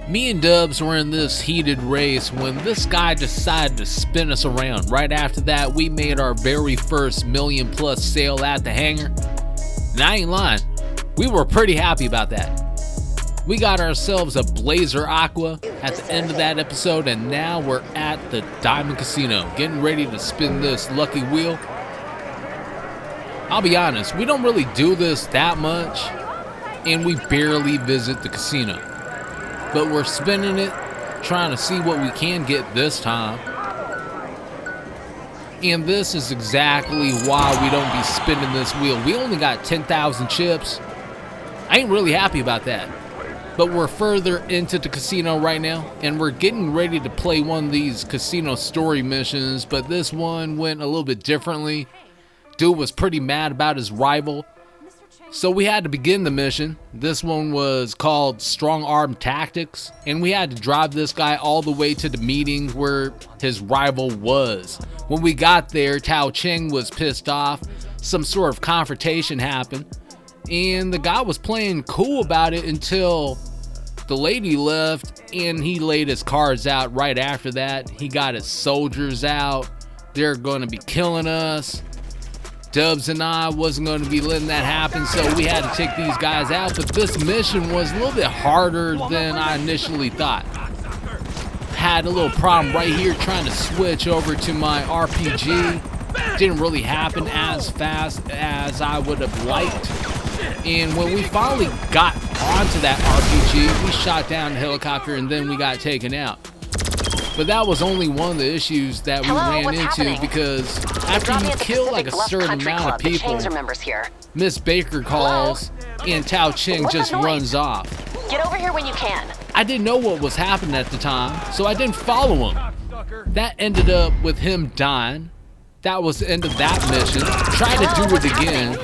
Me and Dubs were in this heated race when this guy decided to spin us around. Right after that, we made our very first $1 million+ sale at the hangar. And I ain't lying, we were pretty happy about that. We got ourselves a Blazer Aqua at the end of that episode, and now we're at the Diamond Casino, getting ready to spin this lucky wheel. I'll be honest, we don't really do this that much, and we barely visit the casino. But we're spinning it, trying to see what we can get this time. And this is exactly why we don't be spinning this wheel. We only got 10,000 chips. I ain't really happy about that. But we're further into the casino right now, and we're getting ready to play one of these casino story missions, but this one went a little bit differently. Dude was pretty mad about his rival, so we had to begin the mission. This one was called Strong Arm Tactics, and we had to drive this guy all the way to the meeting where his rival was. When we got there, Tao Cheng was pissed off. Some sort of confrontation happened, and the guy was playing cool about it until the lady left, and he laid his cards out right after that. He got his soldiers out. They're going to be killing us. Dubs and I wasn't going to be letting that happen, so we had to take these guys out. But this mission was a little bit harder than I initially thought. Had a little problem right here trying to switch over to my RPG. Didn't really happen as fast as I would have liked. And when we finally got onto that RPG, we shot down the helicopter and then we got taken out. But that was only one of the issues that we ran into, because after you kill like a certain amount of people, Miss Baker calls and Tao Cheng just runs off. Get over here when you can. I didn't know what was happening at the time, so I didn't follow him. That ended up with him dying. That was the end of that mission. Tried to do it again.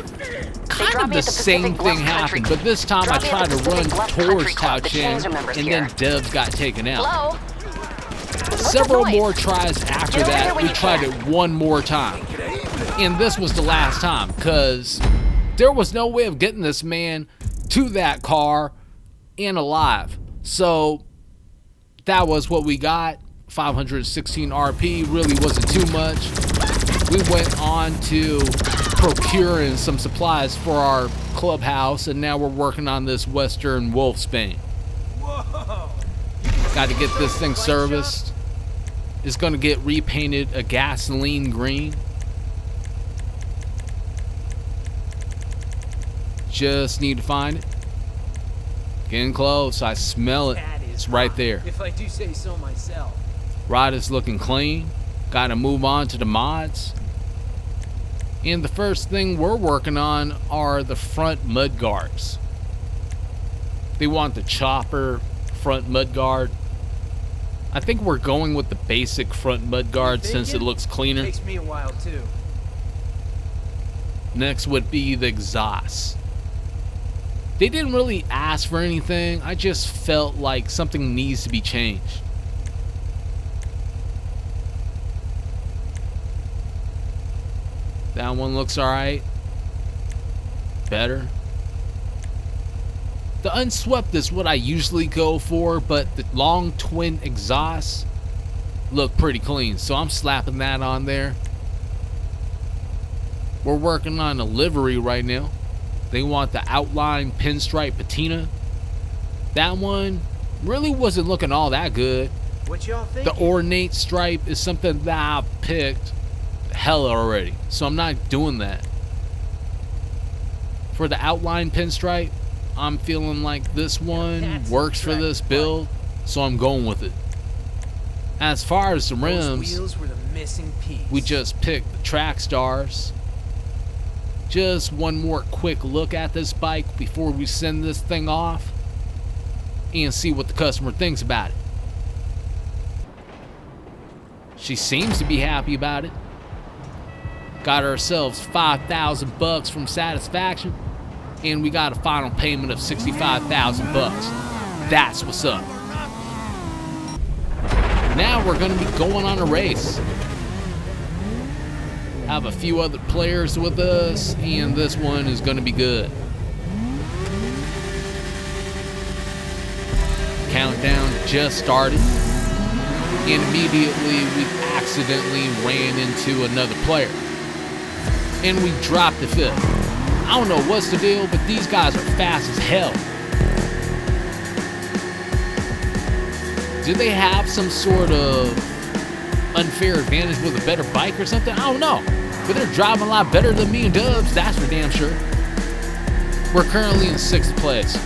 Kind of the same thing happened, but this time I tried to run towards Tao Cheng, and then Dubs got taken out. Several more tries after that, we tried it one more time. And this was the last time, because there was no way of getting this man to that car and alive. So that was what we got. 516 RP really wasn't too much. We went on to procuring some supplies for our clubhouse, and now we're working on this Western Wolfsbane. Got to get this thing serviced. It's going to get repainted a gasoline green. Just need to find it. Getting close. I smell it. It's right there. If I do say so myself. Ride is looking clean. Got to move on to the mods. And the first thing we're working on are the front mudguards. They want the chopper front mudguard. I think we're going with the basic front mudguard since it looks cleaner. Takes me a while too. Next would be the exhaust. They didn't really ask for anything. I just felt like something needs to be changed. That one looks alright. Better. The unswept is what I usually go for, but the long twin exhausts look pretty clean, so I'm slapping that on there. We're working on a livery right now. They want the outline pinstripe patina. That one really wasn't looking all that good. What y'all think? The ornate stripe is something that I picked hella already, so I'm not doing that. For the outline pinstripe, I'm feeling like this one works for this build, so I'm going with it. As far as the rims, wheels were the missing piece. we just picked the track stars. Just one more quick look at this bike before we send this thing off and see what the customer thinks about it. She seems to be happy about it. Got ourselves $5,000 from Satisfaction, and we got a final payment of $65,000. That's what's up. Now we're going to be going on a race. Have a few other players with us, and this one is going to be good. countdown just started, and immediately we accidentally ran into another player, and we dropped the fifth. I don't know what's the deal, but these guys are fast as hell. Do they have some sort of unfair advantage with a better bike or something? I don't know, but they're driving a lot better than me and Dubs, that's for damn sure. We're currently in 6th place.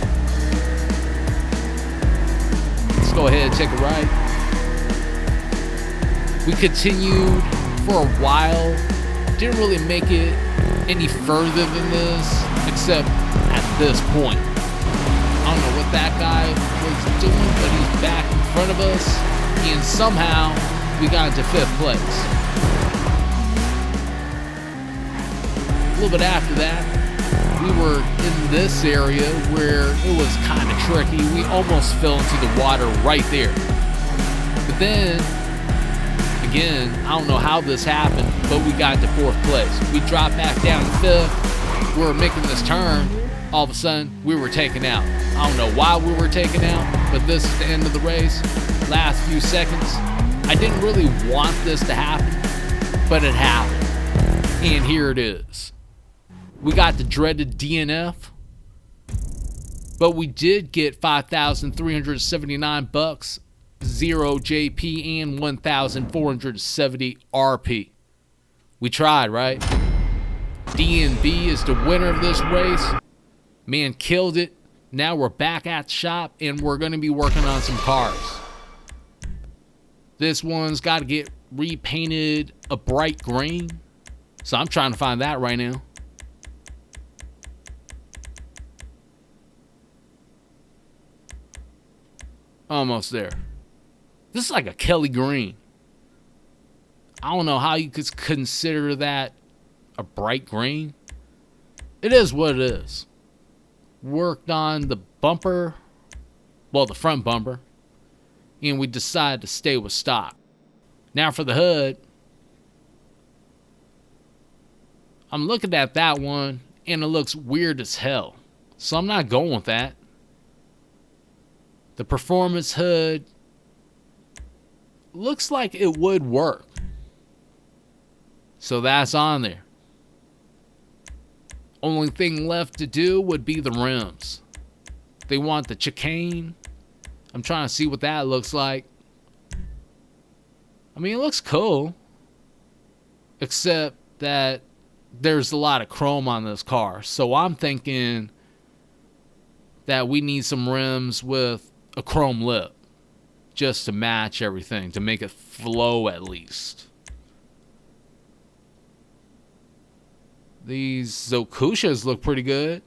Let's go ahead and take a ride. We continued for a while. Didn't really make it any further than this, except at this point. I don't know what that guy was doing, but he's back in front of us, and somehow we got into 5th place. A little bit after that, we were in this area where it was kind of tricky. We almost fell into the water right there. But then, again, I don't know how this happened, but we got into 4th place. We dropped back down to 5th. We were making this turn. All of a sudden, we were taken out. I don't know why we were taken out, but this is the end of the race. Last few seconds. I didn't really want this to happen, but it happened. And here it is. We got the dreaded DNF, but we did get 5,379 bucks, 0 JP, and 1,470 RP. We tried, right? DNB is the winner of this race. Man killed it. Now we're back at the shop, and we're going to be working on some cars. This one's got to get repainted a bright green, so I'm trying to find that right now. Almost there. This is like a Kelly green. I don't know how you could consider that a bright green. It is what it is. Worked on the bumper, well, the front bumper, and we decided to stay with stock. Now for the hood, I'm looking at that one, and it looks weird as hell, so I'm not going with that. The performance hood looks like it would work, so that's on there. Only thing left to do would be the rims. They want the chicane. I'm trying to see what that looks like. I mean, it looks cool, except that there's a lot of chrome on this car, so I'm thinking that we need some rims with a chrome lip just to match everything, to make it flow at least. These Zokushas look pretty good.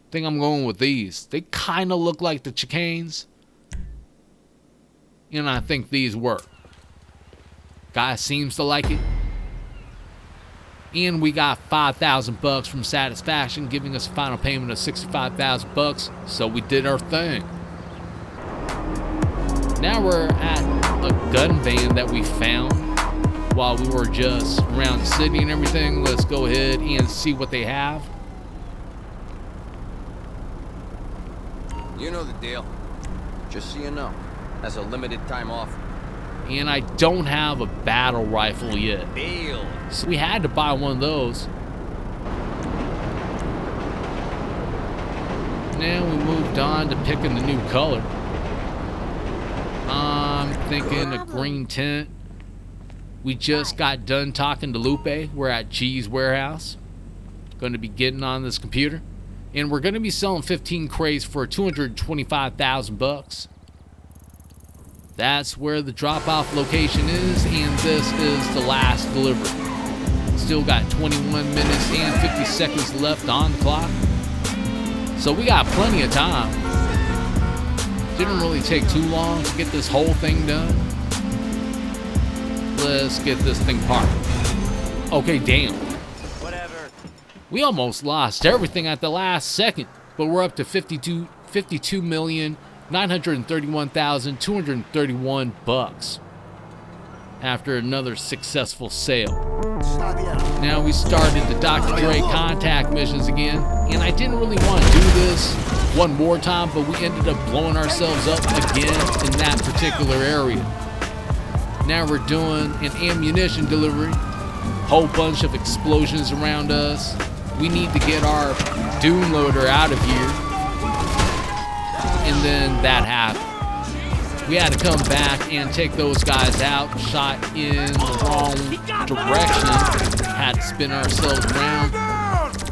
I think I'm going with these. They kind of look like the chicanes, and I think these work. Guy seems to like it. And we got 5,000 bucks from Satisfaction, giving us a final payment of 65,000 bucks. So we did our thing. Now we're at a gun van that we found while we were just around the city and everything. Let's go ahead and see what they have. You know the deal. Just so you know, as a limited time offer. And I don't have a battle rifle yet. Deal. So we had to buy one of those. Now we moved on to picking the new color. I'm thinking a green tint. We just got done talking to Lupe. We're at G's warehouse. Going to be getting on this computer. And we're going to be selling 15 crates for 225,000 bucks. That's where the drop-off location is, and this is the last delivery. Still got 21 minutes and 50 seconds left on the clock. So we got plenty of time. Didn't really take too long to get this whole thing done. Let's get this thing parked. Okay, damn. Whatever. We almost lost everything at the last second, but we're up to 52,931,231 bucks after another successful sale. Now we started the Dr. Dre contact missions again, and I didn't really want to do this one more time, but we ended up blowing ourselves up again in that particular area. Now we're doing an ammunition delivery, whole bunch of explosions around us. We need to get our Doom loader out of here, and then that happened. We had to come back and take those guys out, shot in the wrong direction, had to spin ourselves around.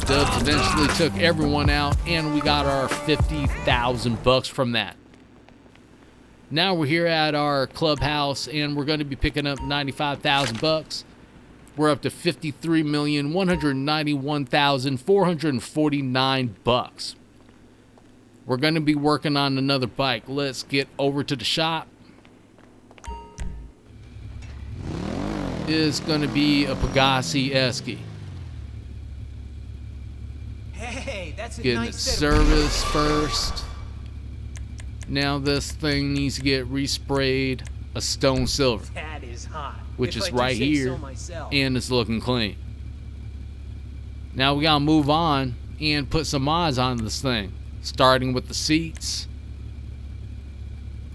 Dubs eventually took everyone out, and we got our 50,000 bucks from that. Now we're here at our clubhouse, and we're going to be picking up 95,000 bucks. We're up to 53,191,449 bucks. We're going to be working on another bike. Let's get over to the shop. It's going to be a Pegassi Esky. Hey, that's a Getting nice it set of serviced first. Now this thing needs to get resprayed a stone silver, That is hot. which If is I do right say here, so myself. and it's looking clean. Now we gotta move on and put some mods on this thing, starting with the seats.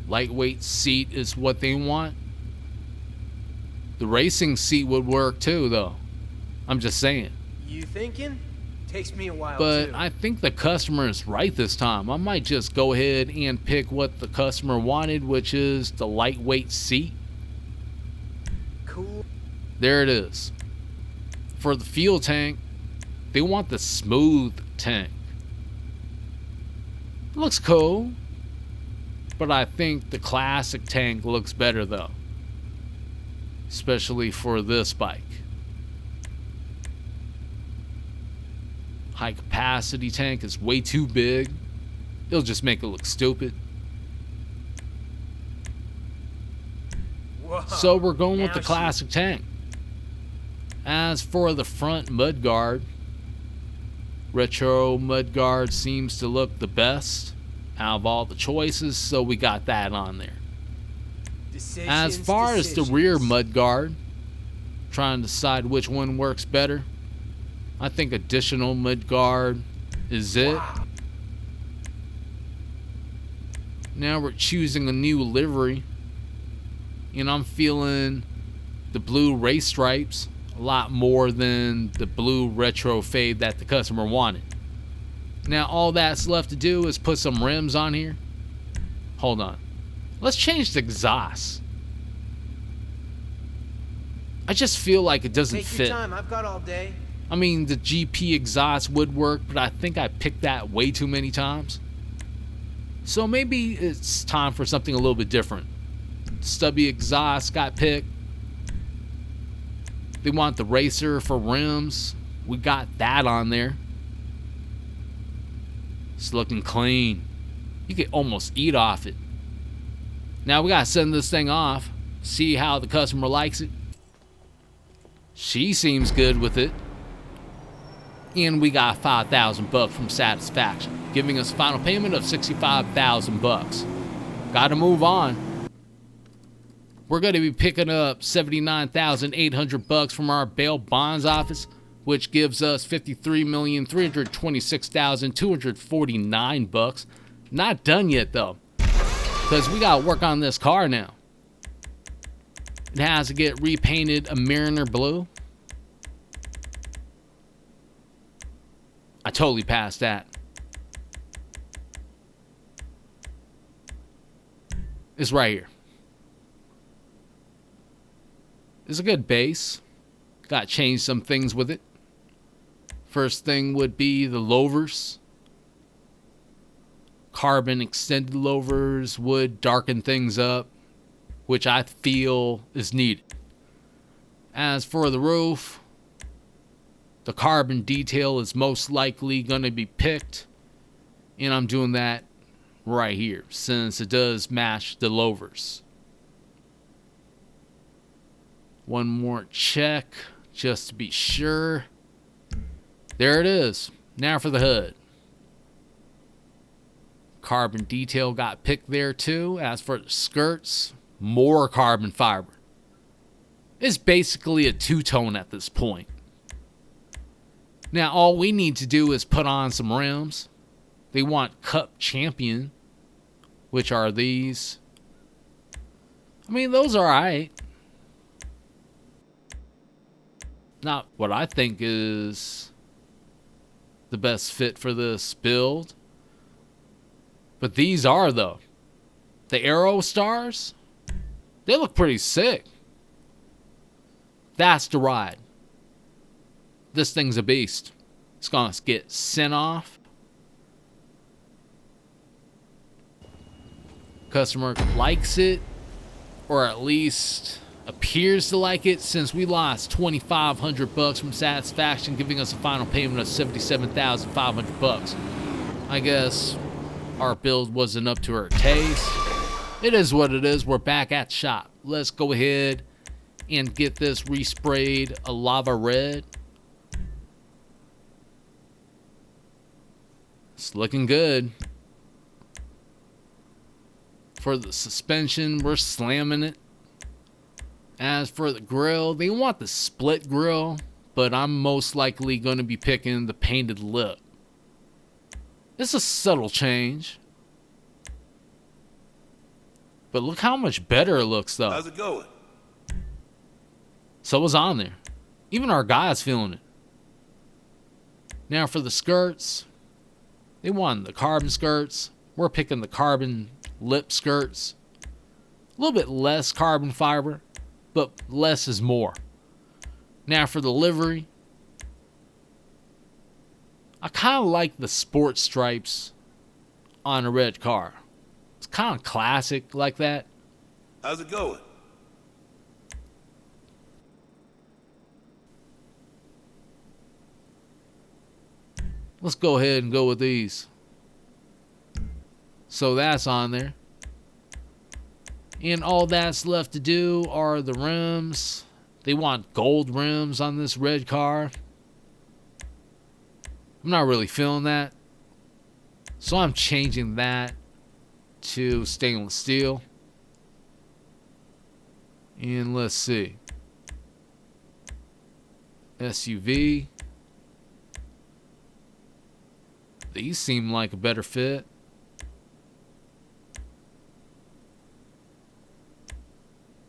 Lightweight seat is what they want. The racing seat would work too, though. I'm just saying. You thinking? Takes me a while But too. I think the customer is right this time. I might just go ahead and pick what the customer wanted, which is the lightweight seat. Cool. There it is. For the fuel tank, they want the smooth tank. Looks cool, but I think the classic tank looks better though, especially for this bike. High capacity tank is way too big. It'll just make it look stupid. Whoa. So we're going with Now the classic tank. As for the front mudguard, retro mudguard seems to look the best out of all the choices, so we got that on there. As far as the rear mudguard, trying to decide which one works better, I think additional mudguard is it. Wow. Now we're choosing a new livery, and I'm feeling the blue race stripes a lot more than the blue retro fade that the customer wanted. Now all that's left to do is put some rims on here. Hold on. Let's change the exhaust. I just feel like it doesn't Take fit. your time. I've got all day. I mean, the GP exhaust would work, but I think I picked that way too many times. So maybe it's time for something a little bit different. Stubby exhaust got picked. They want the racer for rims. We got that on there. It's looking clean. You could almost eat off it. Now we gotta send this thing off, see how the customer likes it. She seems good with it. And we got 5,000 bucks from satisfaction, giving us final payment of 65,000 bucks. Gotta move on. We're gonna be picking up 79,800 bucks from our bail bonds office, which gives us 53,326,249 bucks. Not done yet though, because we gotta work on this car now. It has to get repainted a Mariner blue. I totally passed that. It's right here. It's a good base. Got to change some things with it. First thing would be the louvers. Carbon extended louvers would darken things up, which I feel is needed. As for the roof, the carbon detail is most likely going to be picked, and I'm doing that right here since it does match the louvers. One more check just to be sure. There it is. Now for the hood. Carbon detail got picked there too. As for the skirts, more carbon fiber. It's basically a two-tone at this point. Now all we need to do is put on some rims. They want Cup Champion, which are these. I mean, those are alright. Not what I think is the best fit for this build. But these are, though. The Aero Stars, they look pretty sick. That's the ride. This thing's a beast. It's going to get sent off. Customer likes it, or at least appears to like it, since we lost $2,500 from satisfaction, giving us a final payment of $77,500. I guess our build wasn't up to her taste. It is what it is. We're back at the shop. Let's go ahead and get this resprayed a lava red. It's looking good. For the suspension, we're slamming it. As for the grill, they want the split grill, but I'm most likely going to be picking the painted lip. It's a subtle change. But look how much better it looks, though. How's it going? So it's on there. Even our guy's feeling it. Now for the skirts, they want the carbon skirts. We're picking the carbon lip skirts. A little bit less carbon fiber, but less is more. Now for the livery, I kind of like the sports stripes on a red car. It's kind of classic like that. How's it going? Let's go ahead and go with these. So that's on there. And all that's left to do are the rims. They want gold rims on this red car. I'm not really feeling that. So I'm changing that to stainless steel. And let's see. SUV. These seem like a better fit.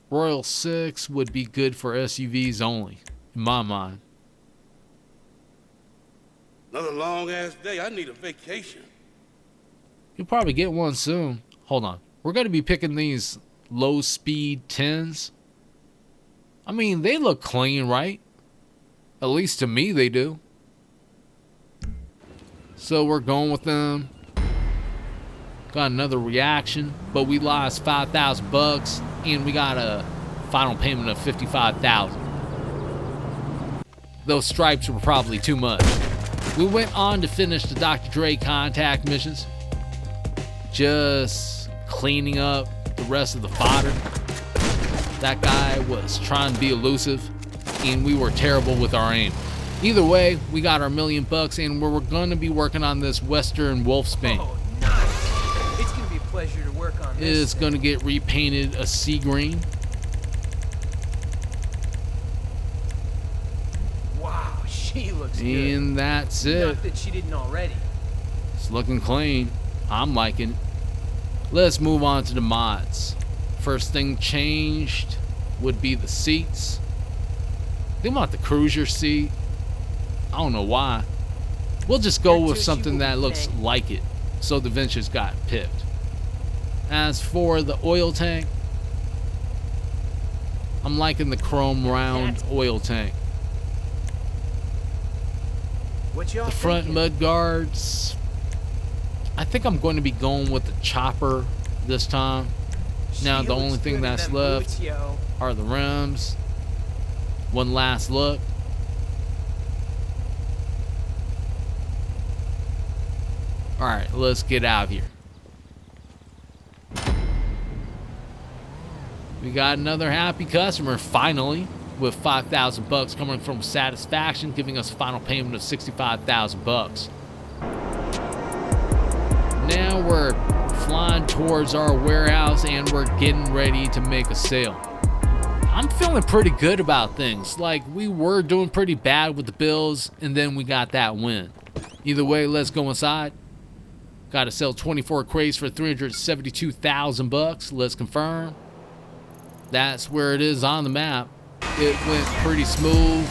Royal 6 would be good for SUVs only, in my mind. Another long ass day. I need a vacation. You'll probably get one soon. Hold on. We're going to be picking these low speed 10s. I mean, they look clean, right? At least to me, they do. So we're going with them. Got another reaction, but we lost $5,000 and we got a final payment of $55,000. Those stripes were probably too much. We went on to finish the Dr. Dre contact missions, just cleaning up the rest of the fodder. That guy was trying to be elusive, and we were terrible with our aim. Either way, we got our $1 million, and we're going to be working on this Western Wolfsbane. Oh, nice. It's gonna be a pleasure to work on this. It's going to get repainted a sea green. Wow, she looks good. And that's it. Not that she didn't already. It's looking clean. I'm liking it. Let's move on to the mods. First thing changed would be the seats. They want the cruiser seat. I don't know why. We'll just go with something that looks like it. So the Ventures got picked. As for the oil tank, I'm liking the chrome round oil tank. What y'all The front thinking? mud guards, I think I'm going to be going with the chopper this time. Now She the looks only thing good in that's them left boots, yo. are the rims. One last look. Alright, let's get out of here. We got another happy customer finally, with $5,000 coming from satisfaction, giving us a final payment of $65,000. Now we're flying towards our warehouse and we're getting ready to make a sale. I'm feeling pretty good about things. Like, we were doing pretty bad with the bills, and then we got that win. Either way, let's go inside. Got to sell 24 crates for 372,000 bucks. Let's confirm. That's where it is on the map. It went pretty smooth.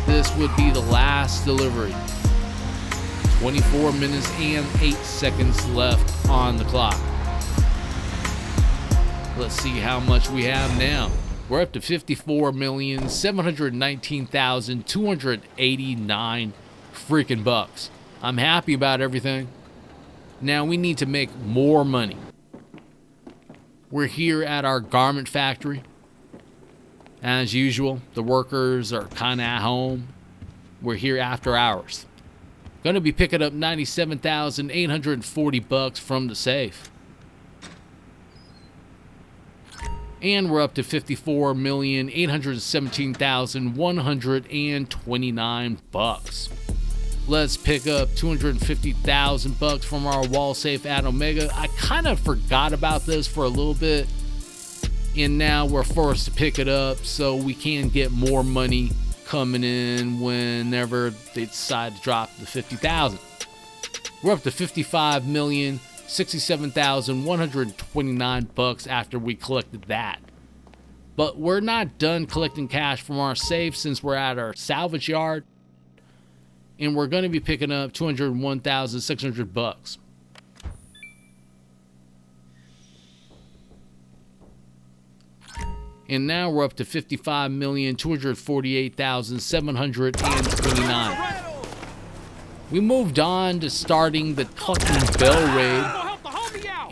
This would be the last delivery. 24 minutes and 8 seconds left on the clock. Let's see how much we have now. We're up to 54,719,289 freaking bucks. I'm happy about everything. Now we need to make more money. We're here at our garment factory. As usual, the workers are kind of at home. We're here after hours. Gonna be picking up 97,840 bucks from the safe. And we're up to 54,817,129 bucks. Let's pick up 250,000 bucks from our wall safe at Omega. I kind of forgot about this for a little bit, and now we're forced to pick it up so we can get more money coming in whenever they decide to drop the 50,000. We're up to 55,067,129 bucks after we collected that. But we're not done collecting cash from our safe since we're at our salvage yard, and we're going to be picking up 201,600 bucks. And now we're up to 55,248,729. We moved on to starting the Tucking Bell raid,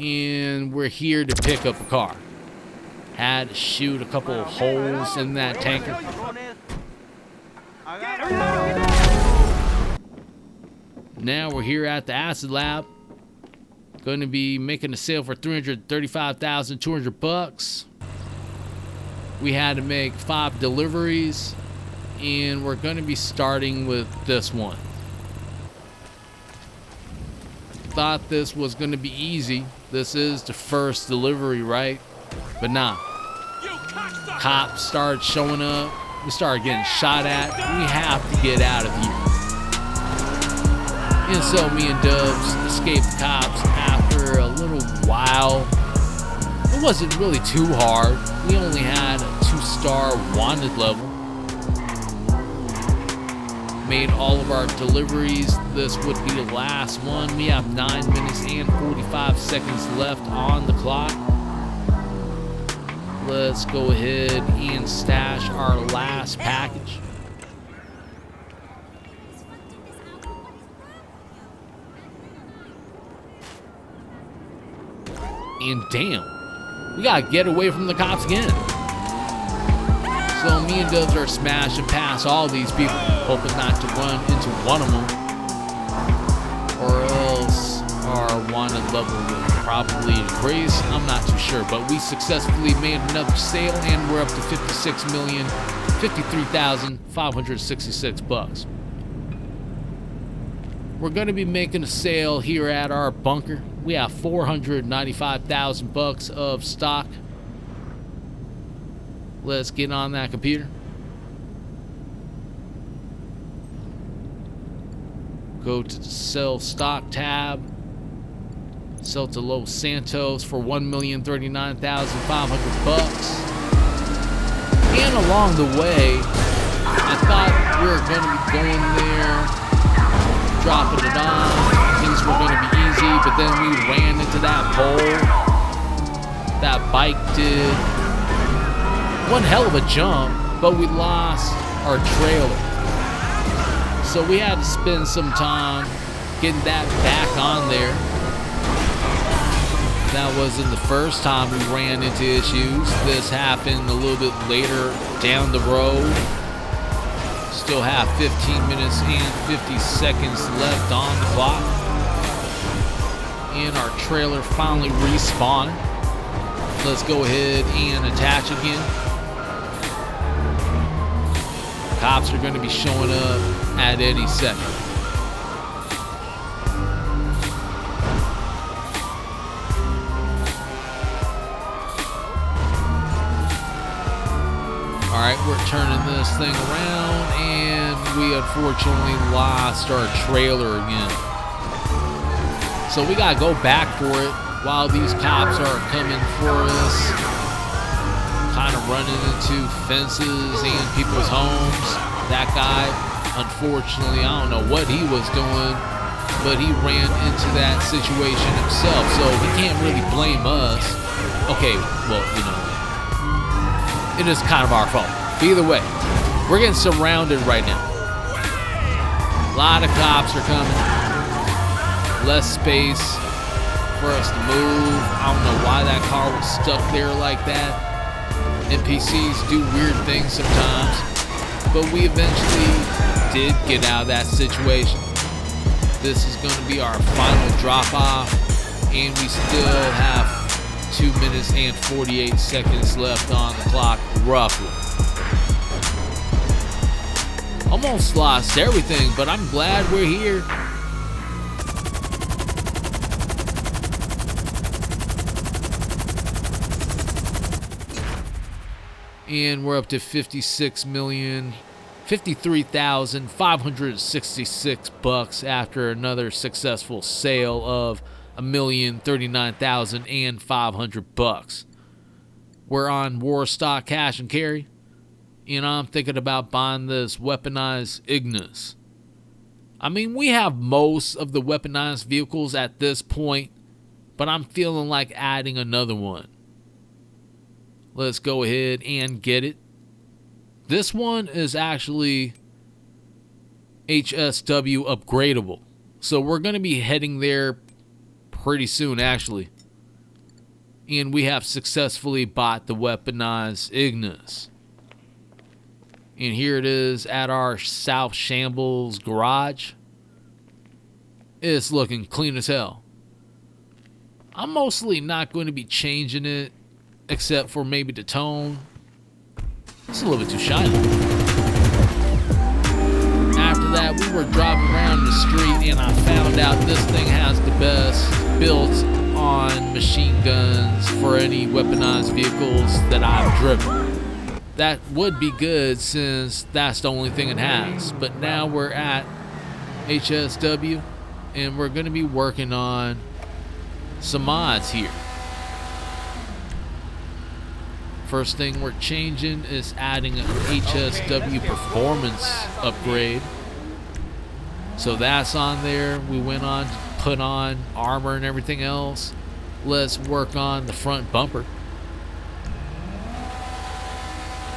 and we're here to pick up a car. Had to shoot a couple of holes in that tanker. Now we're here at the acid lab. Going to be making a sale for 335,200 bucks. We had to make 5 deliveries, and we're going to be starting with this one. Thought this was going to be easy. This is the first delivery, right? But nah. Cops started showing up. We started getting shot at. We have to get out of here. And so me and Dubs escaped the cops after a little while. It wasn't really too hard. We only had a 2-star wanted level. Made all of our deliveries. This would be the last one. We have 9 minutes and 45 seconds left on the clock. Let's go ahead and stash our last package. And damn, we gotta get away from the cops again. So me and Dubs are smashing past all these people, hoping not to run into one of them, or else our wanted level will probably increase. I'm not too sure, but we successfully made another sale, and we're up to 56,053,566 bucks. We're going to be making a sale here at our bunker. We have 495,000 bucks of stock. Let's get on that computer. Go to the sell stock tab. Sell to Los Santos for 1,039,500 bucks. And along the way, I thought we were going to be going there, dropping it on. Things were going to be easy, but then we ran into that pole. That bike did one hell of a jump, but we lost our trailer. So we had to spend some time getting that back on there. That wasn't the first time we ran into issues. This happened a little bit later down the road. Still have 15 minutes and 50 seconds left on the clock. And our trailer finally respawned. Let's go ahead and attach again. Cops are going to be showing up at any second. this thing around, and we unfortunately lost our trailer again. So we gotta go back for it while these cops are coming for us, kind of running into fences and people's homes. That guy, unfortunately, I don't know what he was doing, but he ran into that situation himself, so he can't really blame us. Okay, well, you know, it is kind of our fault. Either way, we're getting surrounded right now. A lot of cops are coming. Less space for us to move. I don't know why that car was stuck there like that. NPCs do weird things sometimes, but we eventually did get out of that situation. This is going to be our final drop off, and we still have 2 minutes and 48 seconds left on the clock, roughly. Almost lost everything, but I'm glad we're here. And we're up to 53,566 bucks after another successful sale of 1,039,500 bucks. We're on war stock cash and carry, and I'm thinking about buying this weaponized Ignus. I mean, we have most of the weaponized vehicles at this point, but I'm feeling like adding another one. Let's go ahead and get it. This one is actually HSW upgradable, so we're going to be heading there pretty soon, actually. And we have successfully bought the weaponized Ignus. And here it is at our South Shambles garage. It's looking clean as hell. I'm mostly not going to be changing it, except for maybe the tone. It's a little bit too shiny. After that, we were driving around the street, and I found out this thing has the best built on machine guns for any weaponized vehicles that I've driven. That would be good since that's the only thing it has. But now we're at HSW, and we're going to be working on some mods here. First thing we're changing is adding an HSW performance upgrade. So that's on there. We went on to put on armor and everything else. Let's work on the front bumper.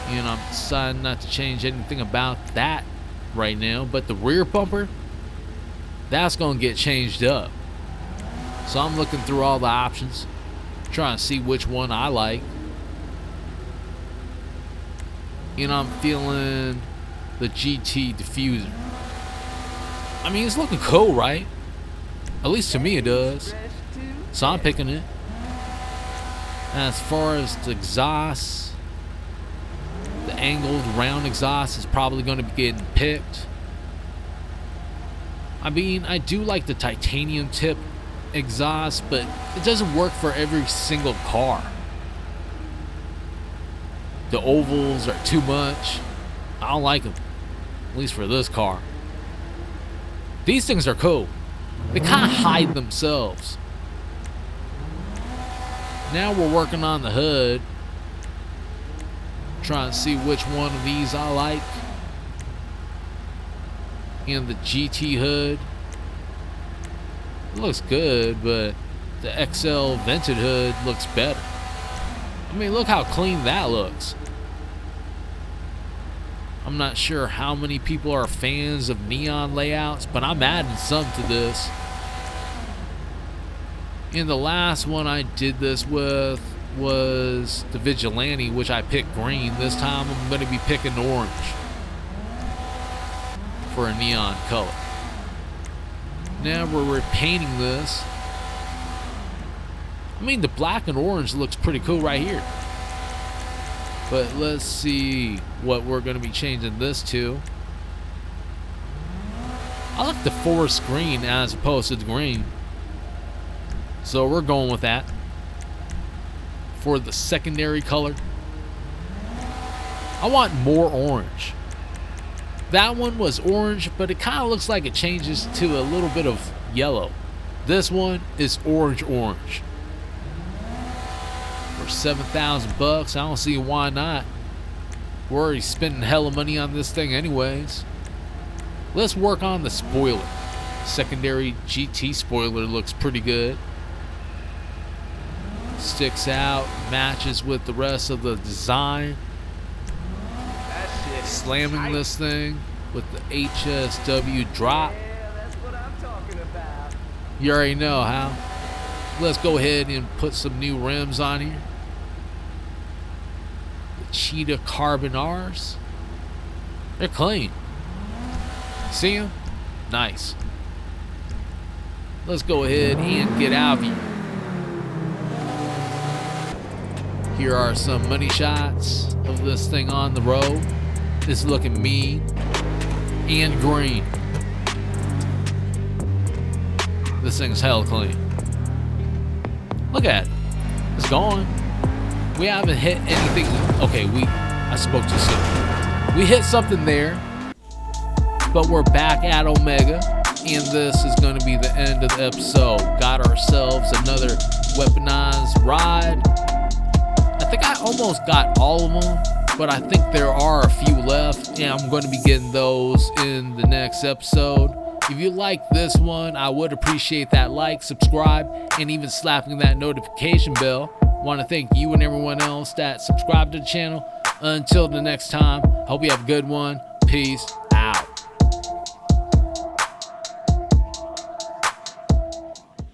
You know, I'm deciding not to change anything about that right now, but the rear bumper, that's going to get changed up. So I'm looking through all the options, trying to see which one I like. You know, I'm feeling the GT diffuser. I mean, it's looking cool, right? At least to me it does. So I'm picking it. As far as the exhaust, the angled round exhaust is probably going to be getting picked. I mean, I do like the titanium tip exhaust, but it doesn't work for every single car. The ovals are too much. I don't like them, at least for this car. These things are cool. They kind of hide themselves. Now we're working on the hood, trying to see which one of these I like. And the GT hood, it looks good, but the XL vented hood looks better. I mean, look how clean that looks. I'm not sure how many people are fans of neon layouts, but I'm adding some to this. And the last one I did this with was the Vigilante, which I picked green. This time I'm going to be picking orange for a neon color. Now we're repainting this. I mean, the black and orange looks pretty cool right here. But let's see what we're going to be changing this to. I like the forest green as opposed to the green. So we're going with that for the secondary color. I want more orange. That one was orange, but it kind of looks like it changes to a little bit of yellow. This one is orange. For 7,000 bucks, I don't see why not. We're already spending hella money on this thing anyways. Let's work on the spoiler. Secondary GT spoiler looks pretty good. Sticks out, matches with the rest of the design. Slamming this thing with the HSW drop. You already know how. Let's go ahead and put some new rims on here. The Cheetah Carbon R's. They're clean. See them? Nice. Let's go ahead and get out of here. Here are some money shots of this thing on the road. It's looking mean and green. This thing's hella clean. Look at it. It's gone. We haven't hit anything. Okay, I spoke too soon. We hit something there, but we're back at Omega, and this is going to be the end of the episode. Got ourselves another weaponized ride. I think I almost got all of them, but I think there are a few left, and I'm going to be getting those in the next episode. If you like this one, I would appreciate that like, subscribe, and even slapping that notification bell. Want to thank you and everyone else that subscribed to the channel. Until the next time, hope you have a good one. Peace.